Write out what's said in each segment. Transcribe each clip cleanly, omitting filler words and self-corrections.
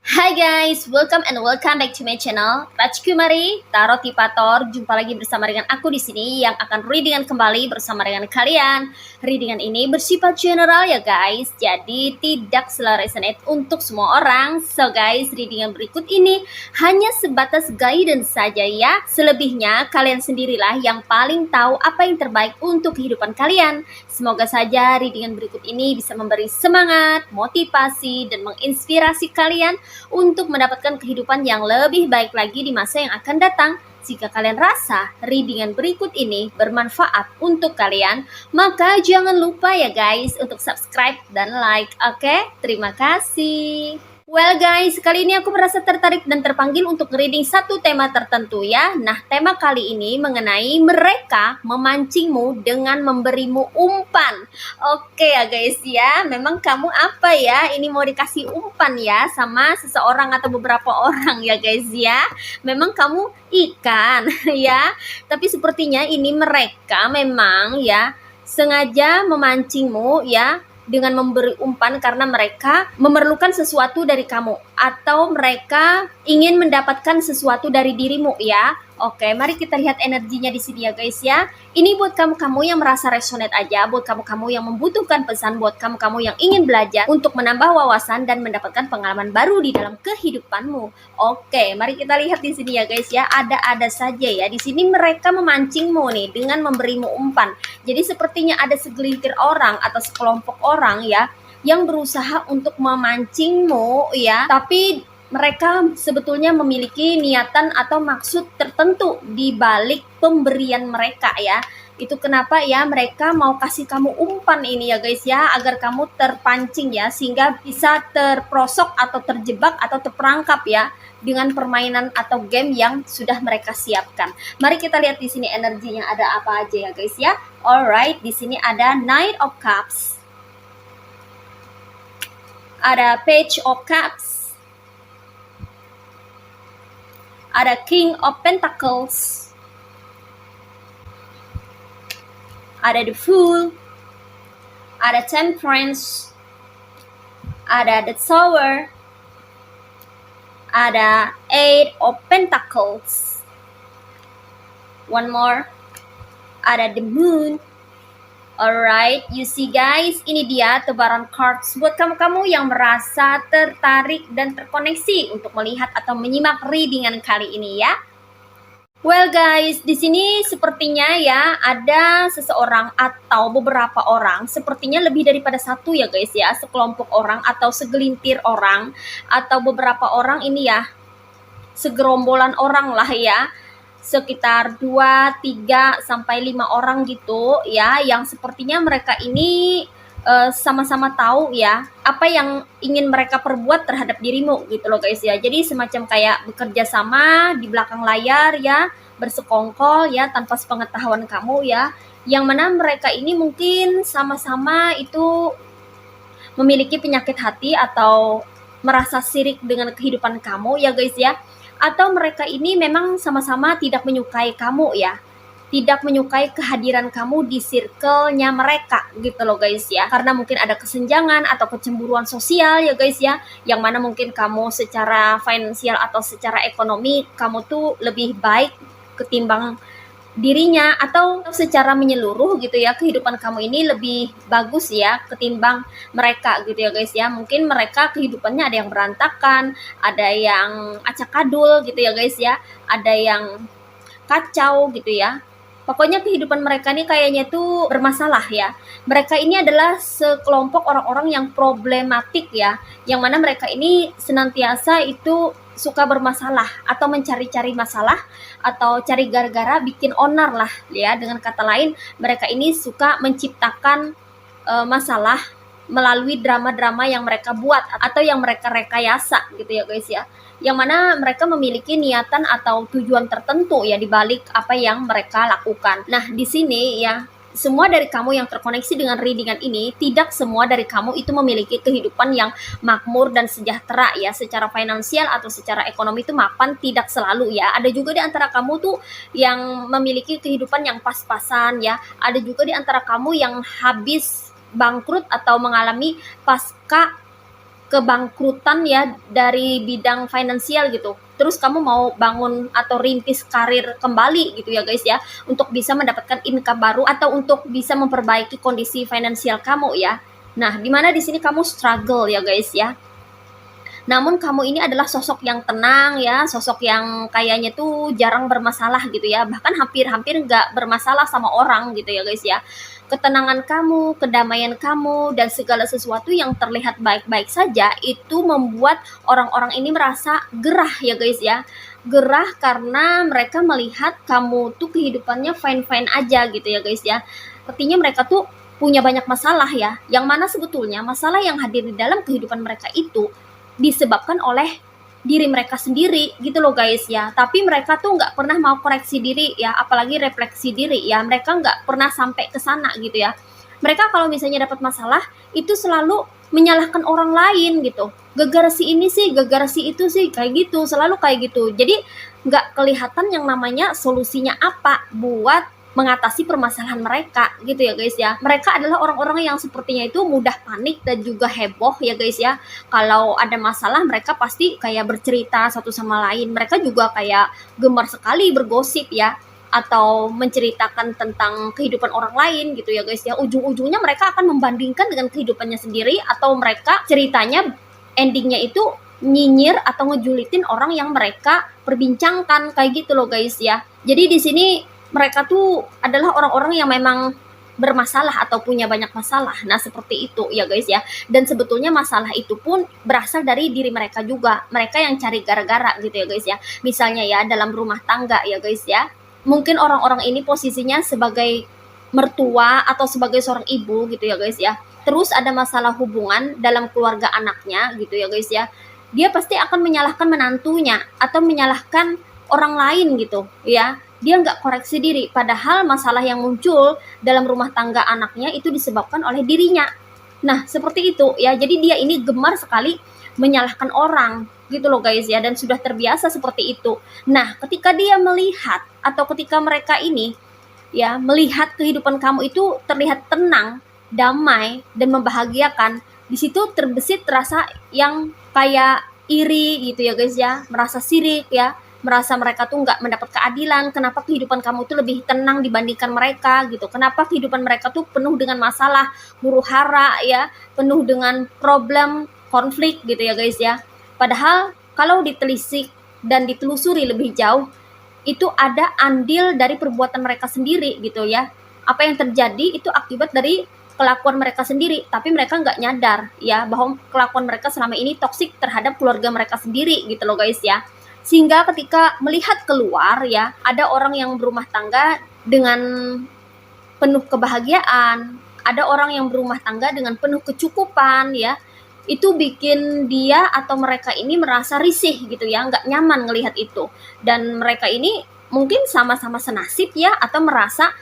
Hai guys, welcome back to my channel Rajkumari Tarot Tipator. Jumpa lagi bersama dengan aku di sini yang akan readingan kembali bersama dengan kalian. Readingan ini bersifat general ya guys, jadi tidak selalu resonate untuk semua orang. So guys, readingan berikut ini hanya sebatas guidance saja ya. Selebihnya kalian sendirilah yang paling tahu apa yang terbaik untuk kehidupan kalian. Semoga saja readingan berikut ini bisa memberi semangat, motivasi, dan menginspirasi kalian untuk mendapatkan kehidupan yang lebih baik lagi di masa yang akan datang. Jika kalian rasa readingan berikut ini bermanfaat untuk kalian, maka jangan lupa ya guys untuk subscribe dan like. Oke, terima kasih. Well guys, kali ini aku merasa tertarik dan terpanggil untuk reading satu tema tertentu ya. Nah, tema kali ini mengenai mereka memancingmu dengan memberimu umpan. Oke ya guys ya, memang kamu apa ya? Ini mau dikasih umpan ya sama seseorang atau beberapa orang ya guys ya. Memang kamu ikan ya. Tapi sepertinya ini mereka memang ya sengaja memancingmu ya dengan memberi umpan karena mereka memerlukan sesuatu dari kamu atau mereka ingin mendapatkan sesuatu dari dirimu ya. Oke, mari kita lihat energinya di sini ya guys ya. Ini buat kamu-kamu yang merasa resonate aja, buat kamu-kamu yang membutuhkan pesan, buat kamu-kamu yang ingin belajar untuk menambah wawasan dan mendapatkan pengalaman baru di dalam kehidupanmu. Oke, mari kita lihat di sini ya guys ya. Ada saja ya. Di sini mereka memancingmu nih dengan memberimu umpan. Jadi sepertinya ada segelintir orang atau sekelompok orang ya yang berusaha untuk memancingmu ya, tapi mereka sebetulnya memiliki niatan atau maksud tertentu di balik pemberian mereka ya. Itu kenapa ya mereka mau kasih kamu umpan ini ya guys ya, agar kamu terpancing ya, sehingga bisa terprosok atau terjebak atau terperangkap ya dengan permainan atau game yang sudah mereka siapkan. Mari kita lihat di sini energinya ada apa aja ya guys ya. Alright, di sini ada Knight of Cups, ada Page of Cups, ada King of Pentacles, ada The Fool, ada Temperance, ada The Tower, ada Eight of Pentacles, one more, ada The Moon. Alright, you see guys, ini dia tebaran cards buat kamu-kamu yang merasa tertarik dan terkoneksi untuk melihat atau menyimak readingan kali ini ya. Well guys, di sini sepertinya ya ada seseorang atau beberapa orang, sepertinya lebih daripada satu ya guys ya, sekelompok orang atau segelintir orang atau beberapa orang ini ya, segerombolan orang lah ya, sekitar 2, 3, sampai 5 orang gitu ya, yang sepertinya mereka ini sama-sama tahu ya apa yang ingin mereka perbuat terhadap dirimu gitu loh guys ya. Jadi semacam kayak bekerja sama di belakang layar ya, bersekongkol ya tanpa sepengetahuan kamu ya, yang mana mereka ini mungkin sama-sama itu memiliki penyakit hati atau merasa sirik dengan kehidupan kamu ya guys ya. Atau mereka ini memang sama-sama tidak menyukai kamu ya, tidak menyukai kehadiran kamu di circle-nya mereka gitu loh guys ya, karena mungkin ada kesenjangan atau kecemburuan sosial ya guys ya, yang mana mungkin kamu secara finansial atau secara ekonomi kamu tuh lebih baik ketimbang dirinya, atau secara menyeluruh gitu ya, kehidupan kamu ini lebih bagus ya ketimbang mereka gitu ya guys ya. Mungkin mereka kehidupannya ada yang berantakan, ada yang acak-adul gitu ya guys ya, ada yang kacau gitu ya. Pokoknya kehidupan mereka nih kayaknya tuh bermasalah ya. Mereka ini adalah sekelompok orang-orang yang problematik ya, yang mana mereka ini senantiasa itu suka bermasalah atau mencari-cari masalah atau cari gara-gara, bikin onar lah ya. Dengan kata lain, mereka ini suka menciptakan masalah melalui drama-drama yang mereka buat atau yang mereka rekayasa gitu ya guys ya, yang mana mereka memiliki niatan atau tujuan tertentu ya di balik apa yang mereka lakukan. Nah, di sini ya, semua dari kamu yang terkoneksi dengan readingan ini, tidak semua dari kamu itu memiliki kehidupan yang makmur dan sejahtera ya, secara finansial atau secara ekonomi itu mapan, tidak selalu ya. Ada juga di antara kamu tuh yang memiliki kehidupan yang pas-pasan ya. Ada juga di antara kamu yang habis bangkrut atau mengalami pasca kebangkrutan ya dari bidang finansial gitu. Terus kamu mau bangun atau rintis karir kembali gitu ya guys ya, untuk bisa mendapatkan income baru atau untuk bisa memperbaiki kondisi finansial kamu ya. Nah, dimana di sini kamu struggle ya guys ya. Namun kamu ini adalah sosok yang tenang ya, sosok yang kayaknya tuh jarang bermasalah gitu ya, bahkan hampir-hampir nggak bermasalah sama orang gitu ya guys ya. Ketenangan kamu, kedamaian kamu, dan segala sesuatu yang terlihat baik-baik saja itu membuat orang-orang ini merasa gerah ya guys ya. Gerah karena mereka melihat kamu tuh kehidupannya fine-fine aja gitu ya guys ya. Artinya mereka tuh punya banyak masalah ya, yang mana sebetulnya masalah yang hadir di dalam kehidupan mereka itu disebabkan oleh diri mereka sendiri gitu loh guys ya. Tapi mereka tuh nggak pernah mau koreksi diri ya, apalagi refleksi diri ya. Mereka nggak pernah sampai ke sana gitu ya. Mereka kalau misalnya dapat masalah itu selalu menyalahkan orang lain gitu. Gara-gara si ini sih, gara-gara si itu sih, kayak gitu, selalu kayak gitu. Jadi nggak kelihatan yang namanya solusinya apa buat mengatasi permasalahan mereka gitu ya guys ya. Mereka adalah orang-orang yang sepertinya itu mudah panik dan juga heboh ya guys ya. Kalau ada masalah mereka pasti kayak bercerita satu sama lain. Mereka juga kayak gemar sekali bergosip ya, atau menceritakan tentang kehidupan orang lain gitu ya guys ya. Ujung-ujungnya mereka akan membandingkan dengan kehidupannya sendiri, atau mereka ceritanya endingnya itu nyinyir atau ngejulitin orang yang mereka perbincangkan kayak gitu loh guys ya. Jadi di sini mereka tuh adalah orang-orang yang memang bermasalah atau punya banyak masalah. Nah, seperti itu ya guys ya. Dan sebetulnya masalah itu pun berasal dari diri mereka juga. Mereka yang cari gara-gara gitu ya guys ya. Misalnya ya dalam rumah tangga ya guys ya. Mungkin orang-orang ini posisinya sebagai mertua atau sebagai seorang ibu gitu ya guys ya. Terus ada masalah hubungan dalam keluarga anaknya gitu ya guys ya. Dia pasti akan menyalahkan menantunya atau menyalahkan orang lain gitu ya. Dia nggak koreksi diri, padahal masalah yang muncul dalam rumah tangga anaknya itu disebabkan oleh dirinya. Nah, seperti itu ya. Jadi dia ini gemar sekali menyalahkan orang gitu loh guys ya, dan sudah terbiasa seperti itu. Nah, ketika dia melihat atau ketika mereka ini ya melihat kehidupan kamu itu terlihat tenang, damai, dan membahagiakan, di situ terbesit rasa yang kayak iri gitu ya guys ya, merasa sirik ya, merasa mereka tuh nggak mendapat keadilan. Kenapa kehidupan kamu tuh lebih tenang dibandingkan mereka gitu? Kenapa kehidupan mereka tuh penuh dengan masalah, huru hara ya, penuh dengan problem, konflik gitu ya guys ya. Padahal kalau ditelisik dan ditelusuri lebih jauh, itu ada andil dari perbuatan mereka sendiri gitu ya. Apa yang terjadi itu akibat dari kelakuan mereka sendiri, tapi mereka nggak nyadar ya bahwa kelakuan mereka selama ini toksik terhadap keluarga mereka sendiri gitu loh guys ya. Sehingga ketika melihat keluar ya, ada orang yang berumah tangga dengan penuh kebahagiaan, ada orang yang berumah tangga dengan penuh kecukupan ya, itu bikin dia atau mereka ini merasa risih gitu ya, nggak nyaman ngelihat itu. Dan mereka ini mungkin sama-sama senasib ya, atau merasa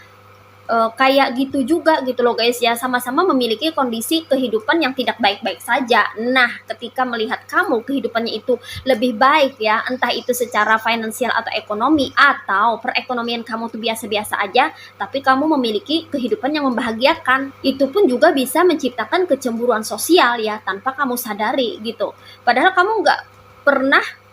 kayak gitu juga gitu loh guys ya, sama-sama memiliki kondisi kehidupan yang tidak baik-baik saja. Nah, ketika melihat kamu kehidupannya itu lebih baik ya, entah itu secara finansial atau ekonomi, atau perekonomian kamu tuh biasa-biasa aja, tapi kamu memiliki kehidupan yang membahagiakan, itu pun juga bisa menciptakan kecemburuan sosial ya, tanpa kamu sadari gitu. Padahal kamu nggak pernah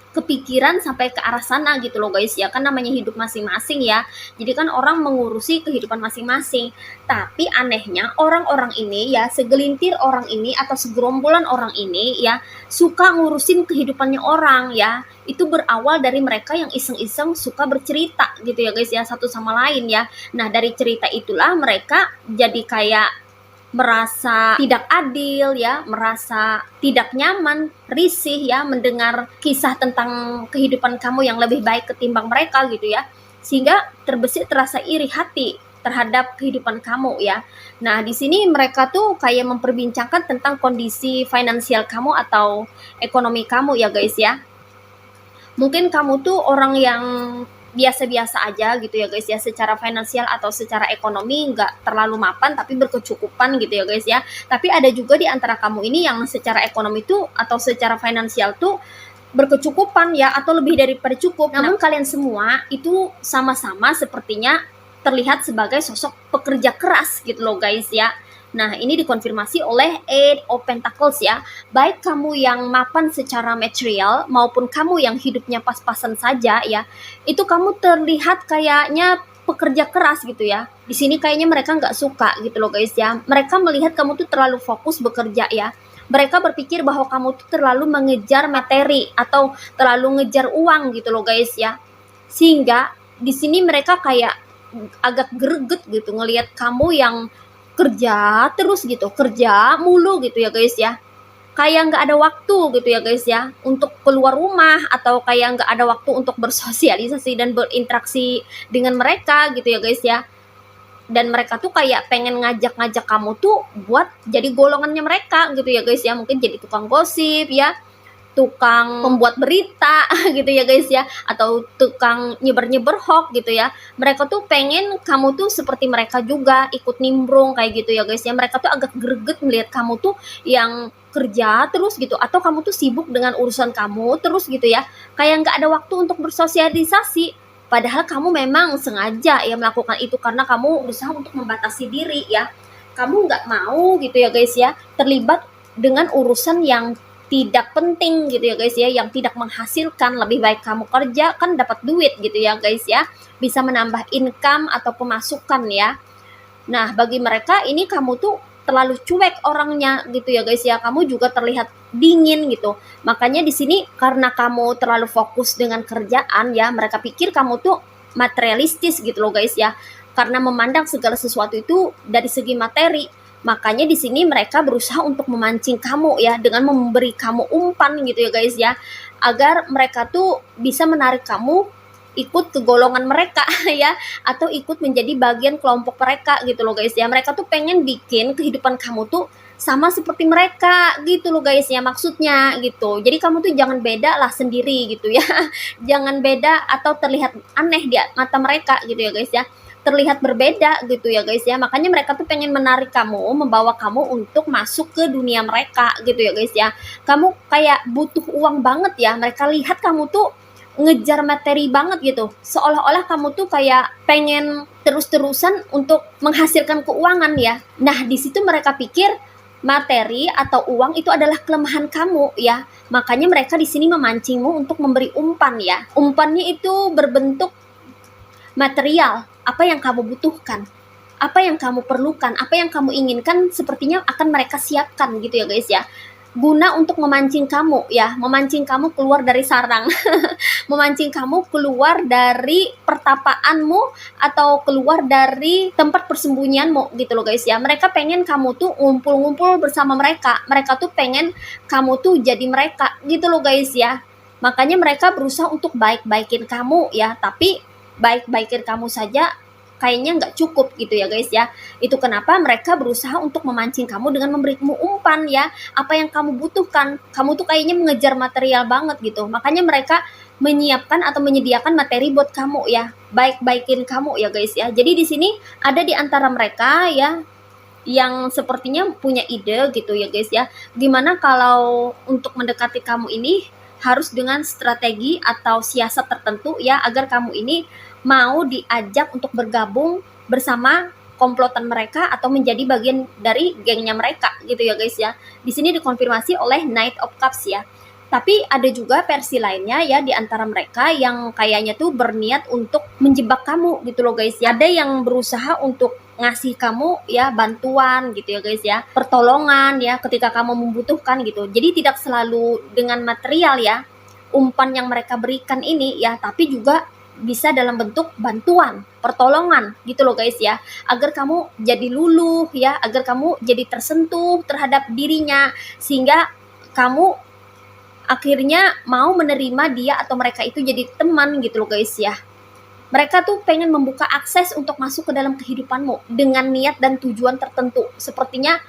kepikiran sampai ke arah sana gitu loh guys ya, kan namanya hidup masing-masing ya. Jadi kan orang mengurusi kehidupan masing-masing. Tapi anehnya orang-orang ini ya, segelintir orang ini atau segerombolan orang ini ya, suka ngurusin kehidupannya orang ya. Itu berawal dari mereka yang iseng-iseng suka bercerita gitu ya guys ya, satu sama lain ya. Nah, dari cerita itulah mereka jadi kayak merasa tidak adil ya, merasa tidak nyaman, risih ya mendengar kisah tentang kehidupan kamu yang lebih baik ketimbang mereka gitu ya. Sehingga terbesit rasa iri hati terhadap kehidupan kamu ya. Nah, di sini mereka tuh kayak memperbincangkan tentang kondisi finansial kamu atau ekonomi kamu ya guys ya. Mungkin kamu tuh orang yang biasa-biasa aja gitu ya guys ya, secara finansial atau secara ekonomi nggak terlalu mapan tapi berkecukupan gitu ya guys ya. Tapi ada juga di antara kamu ini yang secara ekonomi tuh atau secara finansial tuh berkecukupan ya, atau lebih daripada cukup. Namun kalian semua itu sama-sama sepertinya terlihat sebagai sosok pekerja keras gitu loh guys ya. Nah, ini dikonfirmasi oleh Eight of Pentacles ya. Baik kamu yang mapan secara material maupun kamu yang hidupnya pas-pasan saja ya, itu kamu terlihat kayaknya pekerja keras gitu ya. Di sini kayaknya mereka nggak suka gitu loh guys ya. Mereka melihat kamu tuh terlalu fokus bekerja ya. Mereka berpikir bahwa kamu tuh terlalu mengejar materi atau terlalu ngejar uang gitu loh guys ya. Sehingga di sini mereka kayak agak greget gitu ngelihat kamu yang kerja terus gitu, kerja mulu gitu ya guys ya. Kayak nggak ada waktu gitu ya guys ya untuk keluar rumah, atau kayak nggak ada waktu untuk bersosialisasi dan berinteraksi dengan mereka gitu ya guys ya. Dan mereka tuh kayak pengen ngajak-ngajak kamu tuh buat jadi golongannya mereka gitu ya guys ya. Mungkin jadi tukang gosip ya, tukang pembuat berita gitu ya guys ya, atau tukang nyebar-nyebar hoax gitu ya. Mereka tuh pengen kamu tuh seperti mereka juga, ikut nimbrung kayak gitu ya guys ya. Mereka tuh agak greget melihat kamu tuh yang kerja terus gitu, atau kamu tuh sibuk dengan urusan kamu terus gitu ya, kayak nggak ada waktu untuk bersosialisasi. Padahal kamu memang sengaja ya melakukan itu karena kamu berusaha untuk membatasi diri ya. Kamu nggak mau gitu ya guys ya terlibat dengan urusan yang tidak penting gitu ya guys ya, yang tidak menghasilkan. Lebih baik kamu kerja, kan dapat duit gitu ya guys ya, bisa menambah income atau pemasukan ya. Nah, bagi mereka ini kamu tuh terlalu cuek orangnya gitu ya guys ya. Kamu juga terlihat dingin gitu. Makanya di sini karena kamu terlalu fokus dengan kerjaan ya, mereka pikir kamu tuh materialistis gitu loh guys ya. Karena memandang segala sesuatu itu dari segi materi. Makanya di sini mereka berusaha untuk memancing kamu ya dengan memberi kamu umpan gitu ya guys ya, agar mereka tuh bisa menarik kamu ikut ke golongan mereka ya, atau ikut menjadi bagian kelompok mereka gitu loh guys ya. Mereka tuh pengen bikin kehidupan kamu tuh sama seperti mereka gitu loh guys ya, maksudnya gitu. Jadi kamu tuh jangan beda lah sendiri gitu ya. Jangan beda atau terlihat aneh di mata mereka gitu ya guys ya, terlihat berbeda gitu ya guys ya. Makanya mereka tuh pengen menarik kamu, membawa kamu untuk masuk ke dunia mereka gitu ya guys ya. Kamu kayak butuh uang banget ya, mereka lihat kamu tuh ngejar materi banget gitu, seolah-olah kamu tuh kayak pengen terus-terusan untuk menghasilkan keuangan ya. Nah, di situ mereka pikir materi atau uang itu adalah kelemahan kamu ya. Makanya mereka di sini memancingmu untuk memberi umpan ya. Umpannya itu berbentuk material, apa yang kamu butuhkan, apa yang kamu perlukan, apa yang kamu inginkan, sepertinya akan mereka siapkan gitu ya guys ya, guna untuk memancing kamu ya, memancing kamu keluar dari sarang, memancing kamu keluar dari pertapaanmu atau keluar dari tempat persembunyianmu gitu loh guys ya. Mereka pengen kamu tuh ngumpul-ngumpul bersama mereka, mereka tuh pengen kamu tuh jadi mereka gitu loh guys ya. Makanya mereka berusaha untuk baik-baikin kamu ya, tapi baik-baikin kamu saja kayaknya nggak cukup gitu ya guys ya. Itu kenapa mereka berusaha untuk memancing kamu dengan memberimu umpan ya, apa yang kamu butuhkan. Kamu tuh kayaknya mengejar material banget gitu, makanya mereka menyiapkan atau menyediakan materi buat kamu ya, baik-baikin kamu ya guys ya. Jadi di sini ada di antara mereka ya yang sepertinya punya ide gitu ya guys ya, gimana kalau untuk mendekati kamu ini harus dengan strategi atau siasat tertentu ya, agar kamu ini mau diajak untuk bergabung bersama komplotan mereka atau menjadi bagian dari gengnya mereka gitu ya guys ya. Di sini dikonfirmasi oleh Knight of Cups ya. Tapi ada juga versi lainnya ya di antara mereka yang kayaknya tuh berniat untuk menjebak kamu gitu loh guys ya. Ada yang berusaha untuk ngasih kamu ya bantuan gitu ya guys ya, pertolongan ya ketika kamu membutuhkan gitu. Jadi tidak selalu dengan material ya umpan yang mereka berikan ini ya, tapi juga bisa dalam bentuk bantuan, pertolongan gitu loh guys ya, agar kamu jadi luluh ya, agar kamu jadi tersentuh terhadap dirinya, sehingga kamu akhirnya mau menerima dia atau mereka itu jadi teman gitu loh guys ya. Mereka tuh pengen membuka akses untuk masuk ke dalam kehidupanmu dengan niat dan tujuan tertentu. Sepertinya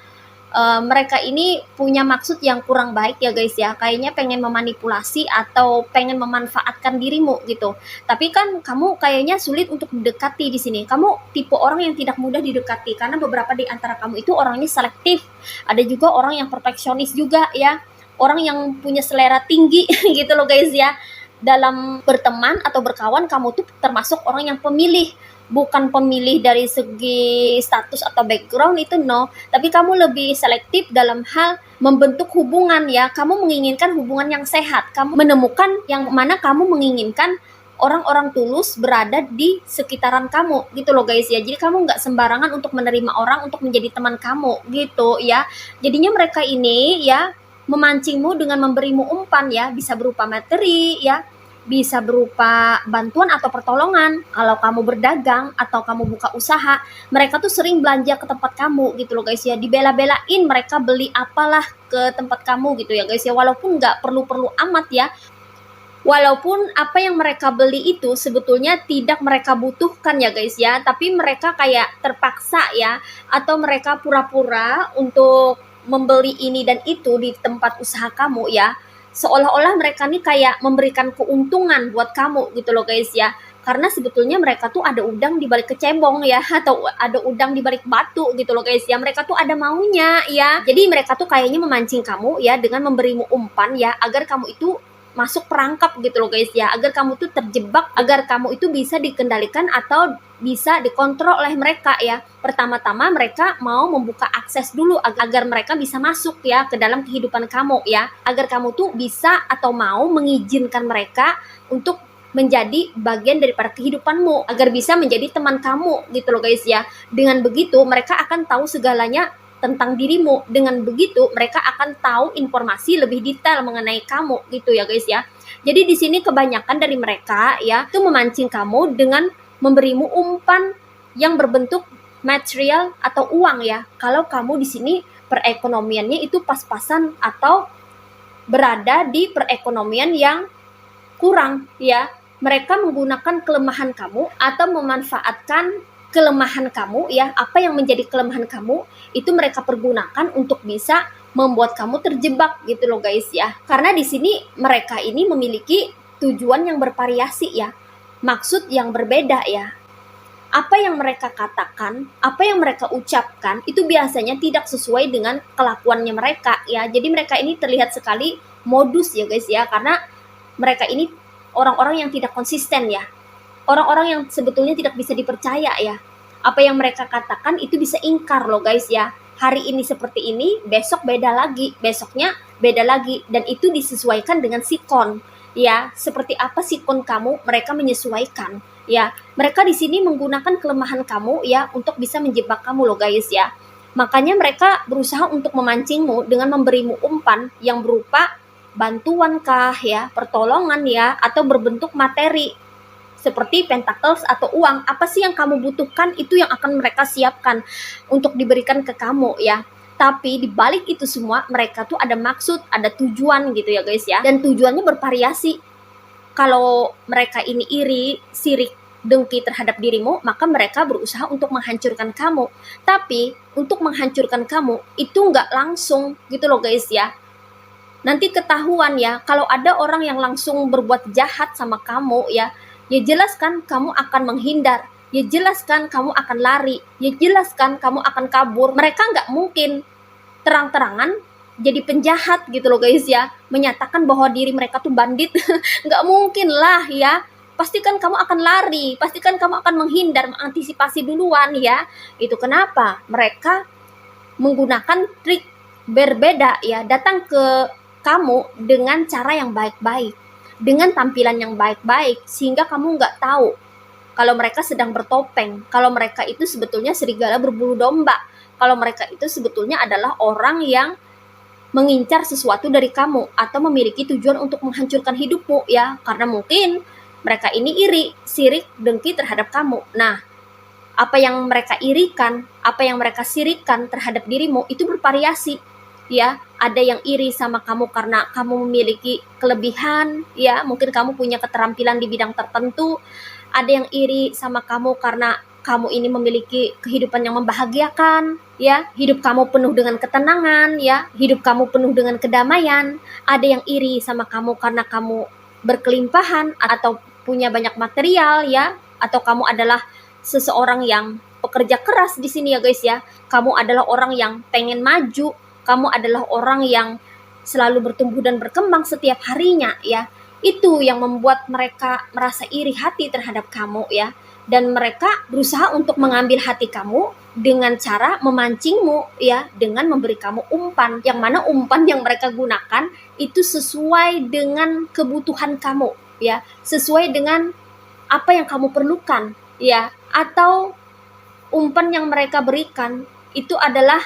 mereka ini punya maksud yang kurang baik ya guys ya, kayaknya pengen memanipulasi atau pengen memanfaatkan dirimu gitu. Tapi kan kamu kayaknya sulit untuk mendekati di sini. Kamu tipe orang yang tidak mudah didekati karena beberapa di antara kamu itu orangnya selektif. Ada juga orang yang perfeksionis juga ya, orang yang punya selera tinggi gitu loh guys ya. dalam berteman atau berkawan, kamu tuh termasuk orang yang pemilih, bukan pemilih dari segi status atau background, itu no, tapi kamu lebih selektif dalam hal membentuk hubungan ya. Kamu menginginkan hubungan yang sehat, kamu menemukan yang mana kamu menginginkan orang-orang tulus berada di sekitaran kamu gitu loh guys ya. Jadi kamu nggak sembarangan untuk menerima orang untuk menjadi teman kamu gitu ya. Jadinya mereka ini ya memancingmu dengan memberimu umpan ya, bisa berupa materi ya, bisa berupa bantuan atau pertolongan. Kalau kamu berdagang atau kamu buka usaha, mereka tuh sering belanja ke tempat kamu gitu loh guys ya, dibela-belain mereka beli apalah ke tempat kamu gitu ya guys ya, walaupun nggak perlu-perlu amat ya. Walaupun apa yang mereka beli itu sebetulnya tidak mereka butuhkan ya guys ya, tapi mereka kayak terpaksa ya, atau mereka pura-pura untuk membeli ini dan itu di tempat usaha kamu ya, seolah-olah mereka nih kayak memberikan keuntungan buat kamu gitu loh guys ya. Karena sebetulnya mereka tuh ada udang di balik kecebong ya, atau ada udang di balik batu gitu loh guys ya. Mereka tuh ada maunya ya. Jadi mereka tuh kayaknya memancing kamu ya dengan memberimu umpan ya, agar kamu itu masuk perangkap gitu loh guys ya, agar kamu tuh terjebak, agar kamu itu bisa dikendalikan atau bisa dikontrol oleh mereka ya. Pertama-tama mereka mau membuka akses dulu agar mereka bisa masuk ya ke dalam kehidupan kamu ya, agar kamu tuh bisa atau mau mengizinkan mereka untuk menjadi bagian daripada kehidupanmu, agar bisa menjadi teman kamu gitu loh guys ya. Dengan begitu mereka akan tahu segalanya tentang dirimu. Dengan begitu mereka akan tahu informasi lebih detail mengenai kamu gitu ya guys ya. Jadi di sini kebanyakan dari mereka ya itu memancing kamu dengan memberimu umpan yang berbentuk material atau uang ya. Kalau kamu di sini perekonomiannya itu pas-pasan atau berada di perekonomian yang kurang ya, mereka menggunakan kelemahan kamu atau memanfaatkan kelemahan kamu ya. Apa yang menjadi kelemahan kamu itu mereka pergunakan untuk bisa membuat kamu terjebak gitu loh guys ya. Karena di sini mereka ini memiliki tujuan yang bervariasi ya, maksud yang berbeda ya. Apa yang mereka katakan, apa yang mereka ucapkan itu biasanya tidak sesuai dengan kelakuannya mereka ya. Jadi mereka ini terlihat sekali modus ya guys ya, karena mereka ini orang-orang yang tidak konsisten ya, orang-orang yang sebetulnya tidak bisa dipercaya ya. Apa yang mereka katakan itu bisa ingkar loh guys ya. Hari ini seperti ini, besok beda lagi, besoknya beda lagi, dan itu disesuaikan dengan sikon ya. Seperti apa sikon kamu, mereka menyesuaikan ya. Mereka di sini menggunakan kelemahan kamu ya untuk bisa menjebak kamu loh guys ya. Makanya mereka berusaha untuk memancingmu dengan memberimu umpan yang berupa bantuan kah ya, pertolongan ya, atau berbentuk materi seperti pentacles atau uang. Apa sih yang kamu butuhkan, itu yang akan mereka siapkan untuk diberikan ke kamu ya. Tapi di balik itu semua mereka tuh ada maksud, ada tujuan gitu ya guys ya, dan tujuannya bervariasi. Kalau mereka ini iri, sirik, dengki terhadap dirimu, maka mereka berusaha untuk menghancurkan kamu. Tapi untuk menghancurkan kamu itu nggak langsung gitu loh guys ya. Nanti ketahuan ya, kalau ada orang yang langsung berbuat jahat sama kamu ya, ya jelas kan kamu akan menghindar, ya jelas kan kamu akan lari, ya jelas kan kamu akan kabur. Mereka nggak mungkin terang-terangan jadi penjahat gitu loh guys ya, menyatakan bahwa diri mereka tuh bandit. Nggak mungkin lah ya. Pastikan kamu akan lari, pastikan kamu akan menghindar, mengantisipasi duluan ya. Itu kenapa mereka menggunakan trik berbeda ya, datang ke kamu dengan cara yang baik-baik, dengan tampilan yang baik-baik, sehingga kamu nggak tahu kalau mereka sedang bertopeng, kalau mereka itu sebetulnya serigala berbulu domba, kalau mereka itu sebetulnya adalah orang yang mengincar sesuatu dari kamu atau memiliki tujuan untuk menghancurkan hidupmu ya, karena mungkin mereka ini iri, sirik, dengki terhadap kamu. Nah, apa yang mereka irikan, apa yang mereka sirikan terhadap dirimu itu bervariasi ya. Ada yang iri sama kamu karena kamu memiliki kelebihan ya, mungkin kamu punya keterampilan di bidang tertentu. Ada yang iri sama kamu karena kamu ini memiliki kehidupan yang membahagiakan ya, hidup kamu penuh dengan ketenangan ya, hidup kamu penuh dengan kedamaian. Ada yang iri sama kamu karena kamu berkelimpahan atau punya banyak material ya, atau kamu adalah seseorang yang pekerja keras di sini ya guys ya. Kamu adalah orang yang pengen maju, kamu adalah orang yang selalu bertumbuh dan berkembang setiap harinya ya. Itu yang membuat mereka merasa iri hati terhadap kamu ya. Dan mereka berusaha untuk mengambil hati kamu dengan cara memancingmu ya, dengan memberi kamu umpan. Yang mana umpan yang mereka gunakan itu sesuai dengan kebutuhan kamu ya, sesuai dengan apa yang kamu perlukan ya, atau umpan yang mereka berikan itu adalah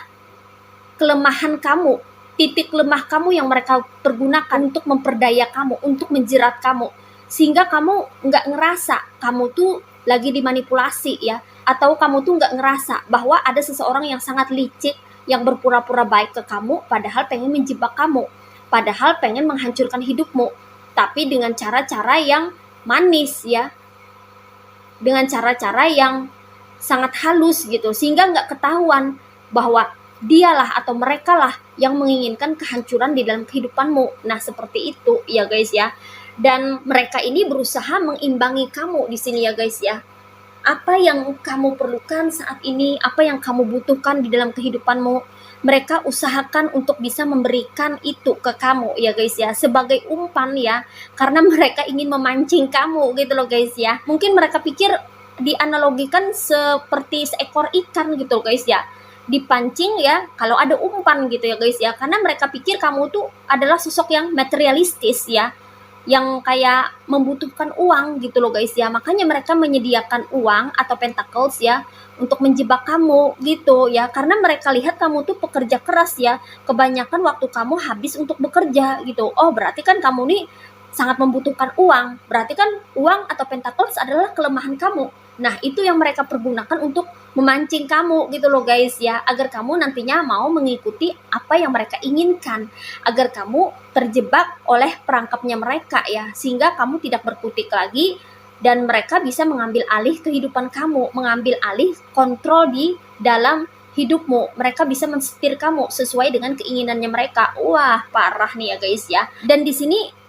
kelemahan kamu, titik lemah kamu yang mereka pergunakan untuk memperdaya kamu, untuk menjerat kamu, sehingga kamu nggak ngerasa kamu tuh lagi dimanipulasi ya, atau kamu tuh nggak ngerasa bahwa ada seseorang yang sangat licik yang berpura-pura baik ke kamu, padahal pengen menjebak kamu, padahal pengen menghancurkan hidupmu, tapi dengan cara-cara yang manis ya, dengan cara-cara yang sangat halus gitu, sehingga nggak ketahuan bahwa dialah atau mereka lah yang menginginkan kehancuran di dalam kehidupanmu. Nah, seperti itu ya guys ya. Dan mereka ini berusaha mengimbangi kamu di sini ya guys ya. Apa yang kamu perlukan saat ini, apa yang kamu butuhkan di dalam kehidupanmu, mereka usahakan untuk bisa memberikan itu ke kamu ya guys ya, sebagai umpan ya, karena mereka ingin memancing kamu gitu loh guys ya. Mungkin mereka pikir dianalogikan seperti seekor ikan gitu loh guys ya, dipancing ya kalau ada umpan gitu ya guys ya, karena mereka pikir kamu tuh adalah sosok yang materialistis ya, yang kayak membutuhkan uang gitu loh guys ya. Makanya mereka menyediakan uang atau pentacles ya untuk menjebak kamu gitu ya, karena mereka lihat kamu tuh pekerja keras ya, kebanyakan waktu kamu habis untuk bekerja gitu. Oh, berarti kan kamu nih sangat membutuhkan uang, berarti kan uang atau pentacles adalah kelemahan kamu. Nah, itu yang mereka pergunakan untuk memancing kamu gitu loh guys ya, agar kamu nantinya mau mengikuti apa yang mereka inginkan, agar kamu terjebak oleh perangkapnya mereka ya, sehingga kamu tidak berkutik lagi dan mereka bisa mengambil alih kehidupan kamu, mengambil alih kontrol di dalam hidupmu. Mereka bisa mensetir kamu sesuai dengan keinginannya mereka. Wah, parah nih ya guys ya. Dan di sini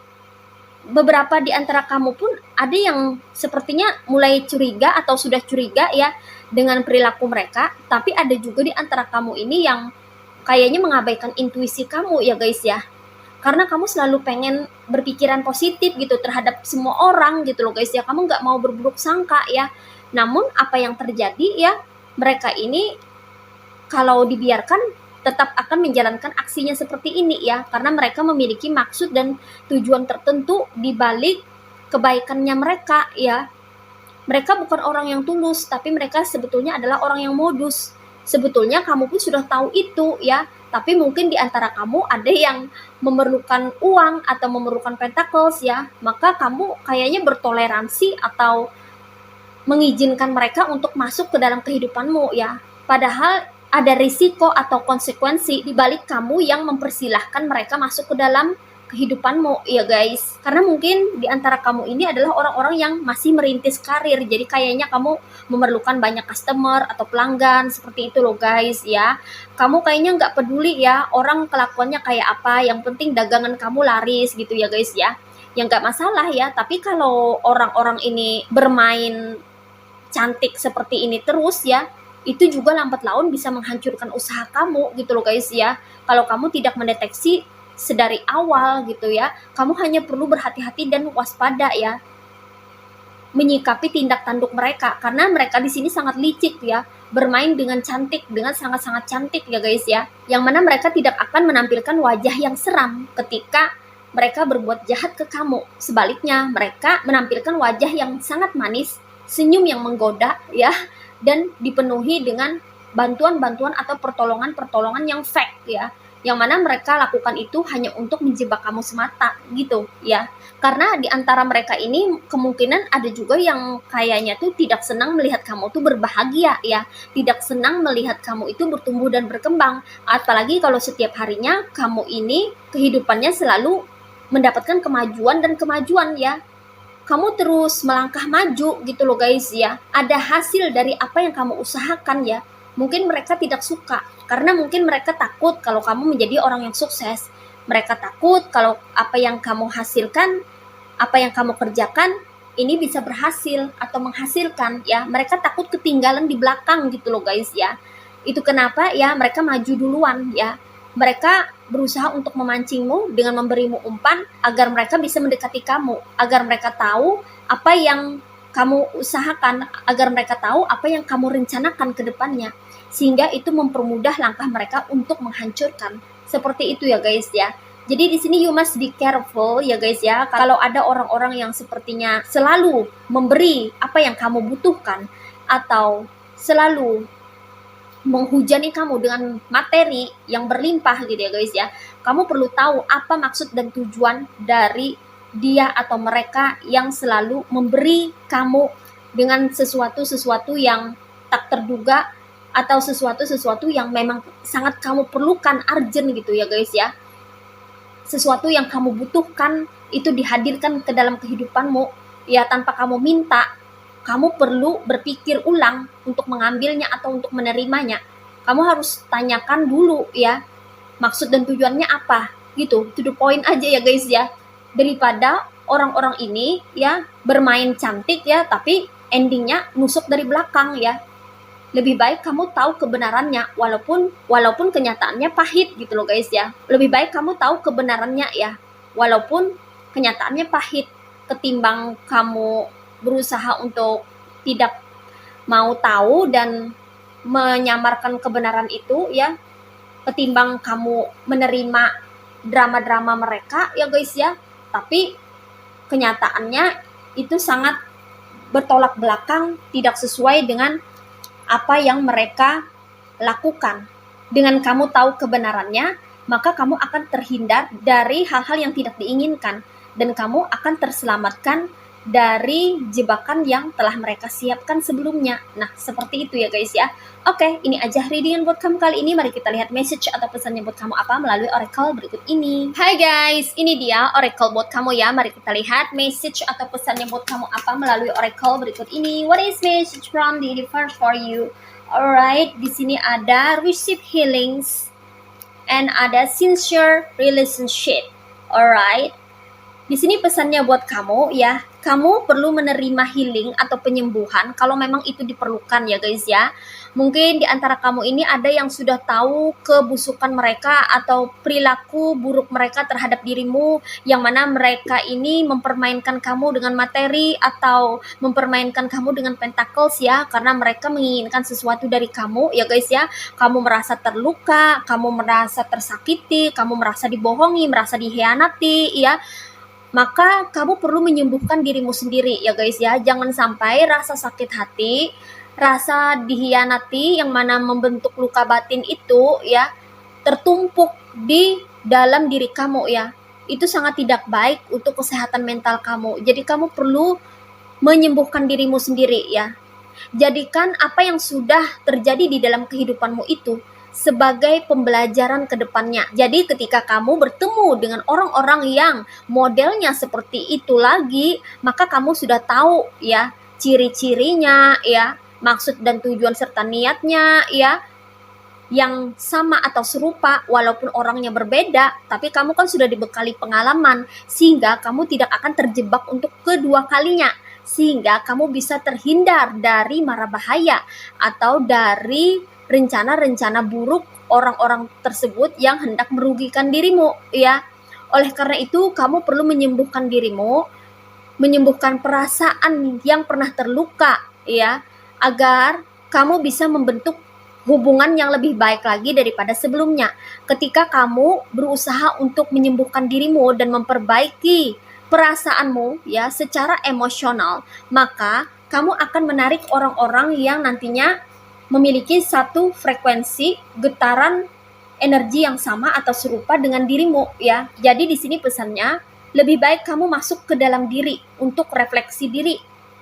beberapa di antara kamu pun ada yang sepertinya mulai curiga atau sudah curiga ya dengan perilaku mereka, tapi ada juga di antara kamu ini yang kayaknya mengabaikan intuisi kamu ya guys ya. Karena kamu selalu pengen berpikiran positif gitu terhadap semua orang gitu loh guys ya. Kamu nggak mau berburuk sangka ya. Namun apa yang terjadi ya, mereka ini kalau dibiarkan tetap akan menjalankan aksinya seperti ini ya, karena mereka memiliki maksud dan tujuan tertentu di balik kebaikannya mereka ya. Mereka bukan orang yang tulus, tapi mereka sebetulnya adalah orang yang modus. Sebetulnya kamu pun sudah tahu itu ya, tapi mungkin di antara kamu ada yang memerlukan uang atau memerlukan pentacles ya, maka kamu kayaknya bertoleransi atau mengizinkan mereka untuk masuk ke dalam kehidupanmu ya. Padahal ada risiko atau konsekuensi di balik kamu yang mempersilahkan mereka masuk ke dalam kehidupanmu ya guys. Karena mungkin di antara kamu ini adalah orang-orang yang masih merintis karir, jadi kayaknya kamu memerlukan banyak customer atau pelanggan, seperti itu loh guys ya. Kamu kayaknya nggak peduli ya orang kelakuannya kayak apa, yang penting dagangan kamu laris gitu ya guys ya. Yang nggak masalah ya, tapi kalau orang-orang ini bermain cantik seperti ini terus ya, itu juga lambat laun bisa menghancurkan usaha kamu gitu loh guys ya. Kalau kamu tidak mendeteksi sedari awal gitu ya, kamu hanya perlu berhati-hati dan waspada ya menyikapi tindak tanduk mereka, karena mereka di sini sangat licik ya, bermain dengan cantik, dengan sangat-sangat cantik ya guys ya, yang mana mereka tidak akan menampilkan wajah yang seram ketika mereka berbuat jahat ke kamu. Sebaliknya, mereka menampilkan wajah yang sangat manis, senyum yang menggoda ya, dan dipenuhi dengan bantuan-bantuan atau pertolongan-pertolongan yang fake ya, yang mana mereka lakukan itu hanya untuk menjebak kamu semata gitu ya. Karena di antara mereka ini kemungkinan ada juga yang kayaknya tuh tidak senang melihat kamu tuh berbahagia ya, tidak senang melihat kamu itu bertumbuh dan berkembang, apalagi kalau setiap harinya kamu ini kehidupannya selalu mendapatkan kemajuan dan kemajuan ya. Kamu terus melangkah maju gitu loh guys ya. Ada hasil dari apa yang kamu usahakan ya. Mungkin mereka tidak suka, karena mungkin mereka takut kalau kamu menjadi orang yang sukses. Mereka takut kalau apa yang kamu hasilkan, apa yang kamu kerjakan, ini bisa berhasil atau menghasilkan ya. Mereka takut ketinggalan di belakang gitu loh guys ya. Itu kenapa ya mereka maju duluan ya. Mereka berusaha untuk memancingmu dengan memberimu umpan agar mereka bisa mendekati kamu, agar mereka tahu apa yang kamu usahakan, agar mereka tahu apa yang kamu rencanakan ke depannya, sehingga itu mempermudah langkah mereka untuk menghancurkan. Seperti itu ya guys ya. Jadi di sini you must be careful ya guys ya. Kalau ada orang-orang yang sepertinya selalu memberi apa yang kamu butuhkan atau selalu menghujani kamu dengan materi yang berlimpah gitu ya guys ya, kamu perlu tahu apa maksud dan tujuan dari dia atau mereka yang selalu memberi kamu dengan sesuatu yang tak terduga atau sesuatu yang memang sangat kamu perlukan urgent gitu ya guys ya. Sesuatu yang kamu butuhkan itu dihadirkan ke dalam kehidupanmu ya tanpa kamu minta. Kamu perlu berpikir ulang untuk mengambilnya atau untuk menerimanya. Kamu harus tanyakan dulu ya, maksud dan tujuannya apa gitu, to the point aja ya guys ya. Daripada orang-orang ini ya bermain cantik ya, tapi endingnya nusuk dari belakang ya. Lebih baik kamu tahu kebenarannya walaupun kenyataannya pahit gitu loh guys ya. Lebih baik kamu tahu kebenarannya ya, walaupun kenyataannya pahit, ketimbang kamu berusaha untuk tidak mau tahu dan menyamarkan kebenaran itu ya, ketimbang kamu menerima drama-drama mereka ya guys ya, tapi kenyataannya itu sangat bertolak belakang, tidak sesuai dengan apa yang mereka lakukan. Dengan kamu tahu kebenarannya, maka kamu akan terhindar dari hal-hal yang tidak diinginkan dan kamu akan terselamatkan dari jebakan yang telah mereka siapkan sebelumnya. Nah, seperti itu ya guys ya. Oke, ini aja readingan buat kamu kali ini. Mari kita lihat message atau pesannya buat kamu apa melalui oracle berikut ini. Hai guys, ini dia oracle buat kamu ya. Mari kita lihat message atau pesannya buat kamu apa melalui oracle berikut ini. What is message from the universe for you? Alright, di sini ada receive healings and ada sincere relationship. Alright. Di sini pesannya buat kamu ya, kamu perlu menerima healing atau penyembuhan kalau memang itu diperlukan ya guys ya. Mungkin di antara kamu ini ada yang sudah tahu kebusukan mereka atau perilaku buruk mereka terhadap dirimu, yang mana mereka ini mempermainkan kamu dengan materi atau mempermainkan kamu dengan pentacles ya, karena mereka menginginkan sesuatu dari kamu ya guys ya. Kamu merasa terluka, kamu merasa tersakiti, kamu merasa dibohongi, merasa dikhianati ya. Maka kamu perlu menyembuhkan dirimu sendiri ya guys ya. Jangan sampai rasa sakit hati, rasa dikhianati yang mana membentuk luka batin itu ya tertumpuk di dalam diri kamu ya. Itu sangat tidak baik untuk kesehatan mental kamu. Jadi kamu perlu menyembuhkan dirimu sendiri ya. Jadikan apa yang sudah terjadi di dalam kehidupanmu itu sebagai pembelajaran ke depannya. Jadi ketika kamu bertemu dengan orang-orang yang modelnya seperti itu lagi, maka kamu sudah tahu ya ciri-cirinya ya, maksud dan tujuan serta niatnya ya, yang sama atau serupa walaupun orangnya berbeda, tapi kamu kan sudah dibekali pengalaman sehingga kamu tidak akan terjebak untuk kedua kalinya, sehingga kamu bisa terhindar dari mara bahaya atau dari rencana-rencana buruk orang-orang tersebut yang hendak merugikan dirimu ya. Oleh karena itu kamu perlu menyembuhkan dirimu, menyembuhkan perasaan yang pernah terluka ya, agar kamu bisa membentuk hubungan yang lebih baik lagi daripada sebelumnya. Ketika kamu berusaha untuk menyembuhkan dirimu dan memperbaiki perasaanmu ya secara emosional, maka kamu akan menarik orang-orang yang nantinya memiliki satu frekuensi getaran energi yang sama atau serupa dengan dirimu ya. Jadi di sini pesannya, lebih baik kamu masuk ke dalam diri untuk refleksi diri,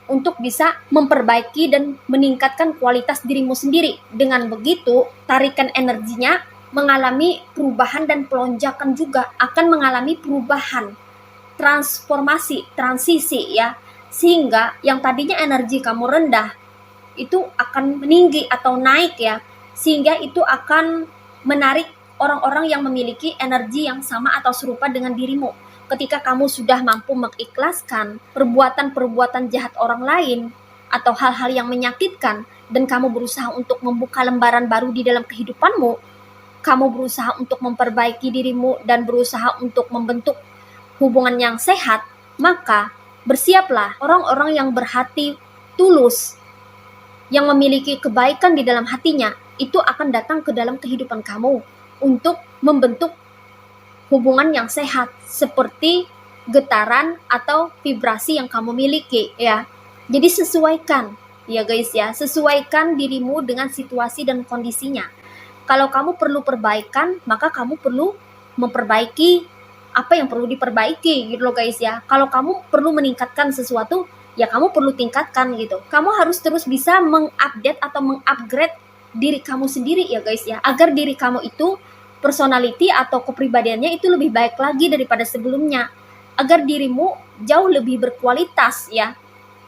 untuk bisa memperbaiki dan meningkatkan kualitas dirimu sendiri. Dengan begitu, tarikan energinya mengalami perubahan dan pelonjakan juga, akan mengalami perubahan, transformasi, transisi ya. Sehingga yang tadinya energi kamu rendah itu akan meninggi atau naik ya, sehingga itu akan menarik orang-orang yang memiliki energi yang sama atau serupa dengan dirimu. Ketika kamu sudah mampu mengikhlaskan perbuatan-perbuatan jahat orang lain atau hal-hal yang menyakitkan dan kamu berusaha untuk membuka lembaran baru di dalam kehidupanmu, kamu berusaha untuk memperbaiki dirimu dan berusaha untuk membentuk hubungan yang sehat, maka bersiaplah orang-orang yang berhati tulus, yang memiliki kebaikan di dalam hatinya, itu akan datang ke dalam kehidupan kamu untuk membentuk hubungan yang sehat, seperti getaran atau vibrasi yang kamu miliki ya. Jadi sesuaikan ya guys ya, sesuaikan dirimu dengan situasi dan kondisinya. Kalau kamu perlu perbaikan, maka kamu perlu memperbaiki apa yang perlu diperbaiki gitu loh guys ya. Kalau kamu perlu meningkatkan sesuatu, ya kamu perlu tingkatkan gitu. Kamu harus terus bisa mengupdate atau mengupgrade diri kamu sendiri ya guys ya, agar diri kamu itu personality atau kepribadiannya itu lebih baik lagi daripada sebelumnya, agar dirimu jauh lebih berkualitas ya.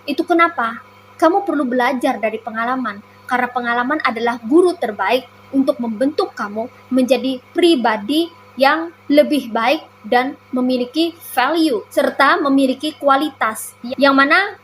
Itu kenapa? Kamu perlu belajar dari pengalaman, karena pengalaman adalah guru terbaik untuk membentuk kamu menjadi pribadi yang lebih baik dan memiliki value serta memiliki kualitas, yang mana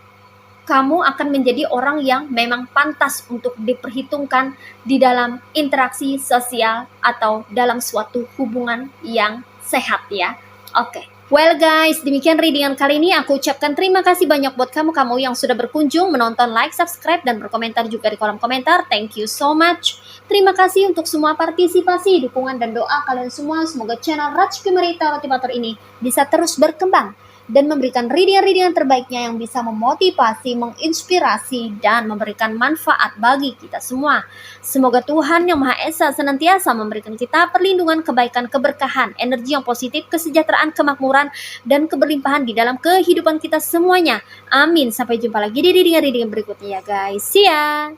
kamu akan menjadi orang yang memang pantas untuk diperhitungkan di dalam interaksi sosial atau dalam suatu hubungan yang sehat ya. Oke. Well guys, demikian readingan kali ini. Aku ucapkan terima kasih banyak buat kamu yang sudah berkunjung, menonton, like, subscribe, dan berkomentar juga di kolom komentar. Thank you so much. Terima kasih untuk semua partisipasi, dukungan, dan doa kalian semua. Semoga channel Rajki Merita Motivator ini bisa terus berkembang dan memberikan readingan terbaiknya yang bisa memotivasi, menginspirasi, dan memberikan manfaat bagi kita semua. Semoga Tuhan Yang Maha Esa senantiasa memberikan kita perlindungan, kebaikan, keberkahan, energi yang positif, kesejahteraan, kemakmuran, dan keberlimpahan di dalam kehidupan kita semuanya. Amin. Sampai jumpa lagi di readingan berikutnya ya guys. See ya!